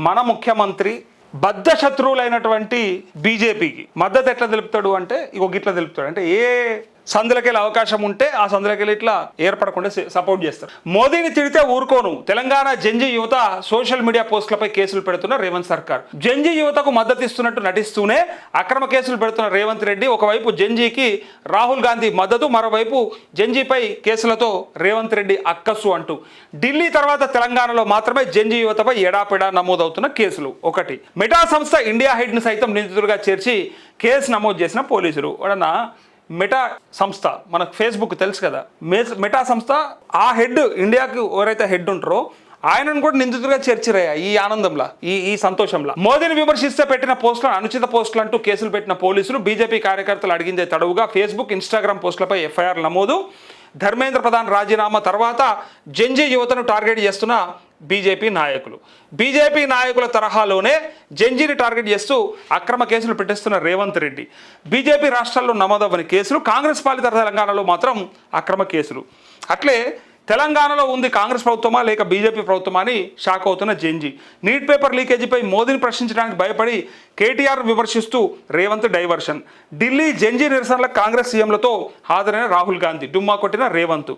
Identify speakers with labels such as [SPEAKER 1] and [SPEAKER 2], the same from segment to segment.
[SPEAKER 1] మన ముఖ్యమంత్రి బద్ధ శత్రువులైనటువంటి బీజేపీకి మద్దతు ఎట్లా తెలుపుతాడు అంటే ఇట్లా తెలుపుతాడు అంటే ఏ సందులకెళ్ళి అవకాశం ఉంటే ఆ సందులకెళ్ళి ఇట్లా ఏర్పడకుండా సపోర్ట్ చేస్తారు. మోదీని తిడితే ఊరుకోను, తెలంగాణ జంజీ యువత సోషల్ మీడియా పోస్టులపై కేసులు పెడుతున్న రేవంత్ సర్కార్. జంజీ యువతకు మద్దతు ఇస్తున్నట్టు నటిస్తూనే అక్రమ కేసులు పెడుతున్న రేవంత్ రెడ్డి ఒకవైపు జంజీకి రాహుల్ గాంధీ మద్దతు, మరోవైపు జంజీపై కేసులతో రేవంత్ రెడ్డి అక్కసు అంటూ ఢిల్లీ తర్వాత తెలంగాణలో మాత్రమే జంజీ యువతపై ఎడాపెడా నమోదవుతున్న కేసులు. ఒకటి, మెటా సంస్థ ఇండియా హెడ్ను సైతం నిందితులుగా చేర్చి కేసు నమోదు చేసిన పోలీసులు. వాడన్నా మెటా సంస్థ మనకు ఫేస్బుక్ తెలుసు కదా, మెటా సంస్థ ఆ హెడ్ ఇండియాకి ఎవరైతే హెడ్ ఉంటారో ఆయనను కూడా నిందితులుగా చేర్చిరయ్యా ఈ ఆనందంలో, ఈ సంతోషంలో. మోదీని విమర్శిస్తే పెట్టిన పోస్టులను అనుచిత పోస్టులు అంటూ కేసులు పెట్టిన పోలీసులు బీజేపీ కార్యకర్తలు అడిగిందే తడవుగా ఫేస్బుక్, ఇన్స్టాగ్రామ్ పోస్టులపై ఎఫ్ఐఆర్ నమోదు. ధర్మేంద్ర ప్రధాన్ రాజీనామా తర్వాత జంజీ యువతను టార్గెట్ చేస్తున్న బీజేపీ నాయకుల తరహాలోనే జంజీని టార్గెట్ చేస్తూ అక్రమ కేసులు పెట్టిస్తున్న రేవంత్ రెడ్డి. బీజేపీ రాష్ట్రాల్లో నమోదవ్వని కేసులు, కాంగ్రెస్ పాలిత తెలంగాణలో మాత్రం అక్రమ కేసులు. అట్లే తెలంగాణలో ఉంది కాంగ్రెస్ ప్రభుత్వమా లేక బీజేపీ ప్రభుత్వమా అని షాక్ అవుతున్న జంజీ. నీట్ పేపర్ లీకేజీపై మోదీని ప్రశ్నించడానికి భయపడి కేటీఆర్ విమర్శిస్తూ రేవంత్ డైవర్షన్. ఢిల్లీ జంజీ నిరసనలకు కాంగ్రెస్ సీఎంలతో హాజరైన రాహుల్ గాంధీ, డుమ్మా కొట్టిన రేవంత్.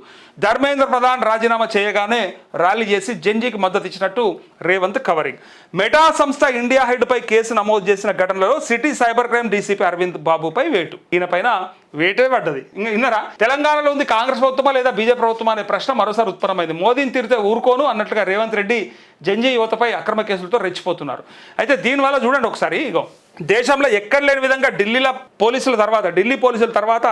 [SPEAKER 1] ధర్మేంద్ర ప్రధాన్ రాజీనామా చేయగానే ర్యాలీ చేసి జంజీకి మద్దతు ఇచ్చినట్టు రేవంత్ కవరింగ్. మెటా సంస్థ ఇండియా హెడ్పై కేసు నమోదు చేసిన ఘటనలో city cyber crime DCP Aravind బాబుపై వేటు. ఈయన పైన వేటే పడ్డది. ఇంకా విన్నారా, తెలంగాణలో ఉంది కాంగ్రెస్ ప్రభుత్వమా లేదా బీజేపీ ప్రభుత్వమా అనే ప్రశ్న మరోసారి ఉత్పన్నమైంది. మోదీని తిరిగితే ఊరుకోను అన్నట్లుగా రేవంత్ రెడ్డి జంజీ యువతపై అక్రమ కేసులతో రెచ్చిపోతున్నారు. అయితే దీనివల్ల చూడండి ఒకసారి, దేశంలో ఎక్కడ లేని విధంగా ఢిల్లీ పోలీసుల తర్వాత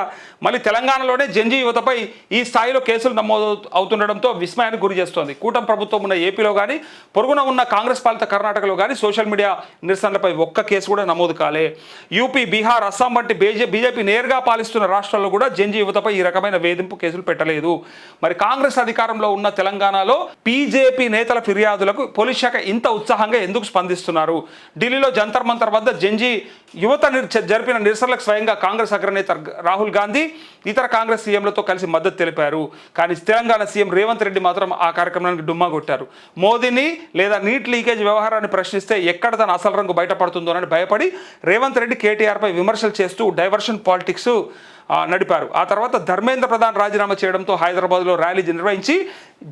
[SPEAKER 1] మళ్ళీ తెలంగాణలోనే జంజీ యువతపై ఈ స్థాయిలో కేసులు నమోదు అవుతుండడంతో విస్మయానికి గురి చేస్తోంది. కూటమి ప్రభుత్వం ఉన్న ఏపీలో కానీ పొరుగున ఉన్న కాంగ్రెస్ పాలిత కర్ణాటకలో కానీ సోషల్ మీడియా నిరసనలపై ఒక్క కేసు కూడా నమోదు కాలే. యూపీ, బీహార్, అస్సాం వంటి బీజేపీ నేరుగా పాలిస్తున్న రాష్ట్రాల్లో కూడా జంజీ యువతపై ఈ రకమైన వేధింపు కేసులు పెట్టలేదు. మరి కాంగ్రెస్ అధికారంలో ఉన్న తెలంగాణలో బీజేపీ నేతల ఫిర్యాదులకు పోలీస్ శాఖ ఇంత ఉత్సాహంగా ఎందుకు స్పందిస్తున్నారు? ఢిల్లీలో జంతర్ మంతర్ వద్ద జంజీ యువత జరిపిన నిరసనలకు స్వయంగా కాంగ్రెస్ అగ్రనేత రాహుల్ గాంధీ ఇతర కాంగ్రెస్ సీఎంలతో కలిసి మద్దతు తెలిపారు. కానీ తెలంగాణ సీఎం రేవంత్ రెడ్డి మాత్రం ఆ కార్యక్రమానికి డుమ్మా కొట్టారు. మోదీని లేదా నీట్ లీకేజ్ వ్యవహారాన్ని ప్రశ్నిస్తే ఎక్కడ తన అసలు రంగు బయటపడుతుందోనని భయపడి రేవంత్ రెడ్డి కేటీఆర్పై విమర్శలు చేస్తూ డైవర్షన్ పాలిటిక్స్ నడిపారు. ఆ తర్వాత ధర్మేంద్ర ప్రధాన్ రాజీనామా చేయడంతో హైదరాబాద్లో ర్యాలీ నిర్వహించి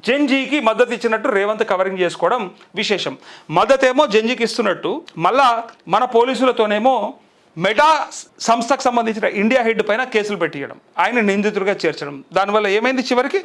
[SPEAKER 1] జంజీకి మద్దతు ఇచ్చినట్టు రేవంత్ కవరింగ్ చేసుకోవడం విశేషం. మద్దతేమో జంజీకి ఇస్తున్నట్టు మళ్ళా మన పోలీసులతోనేమో మెటా సంస్థకు సంబంధించిన ఇండియా హెడ్ పైన కేసులు పెట్టియడం, ఆయన నిందితుడిగా చేర్చడం. దానివల్ల ఏమైంది చివరికి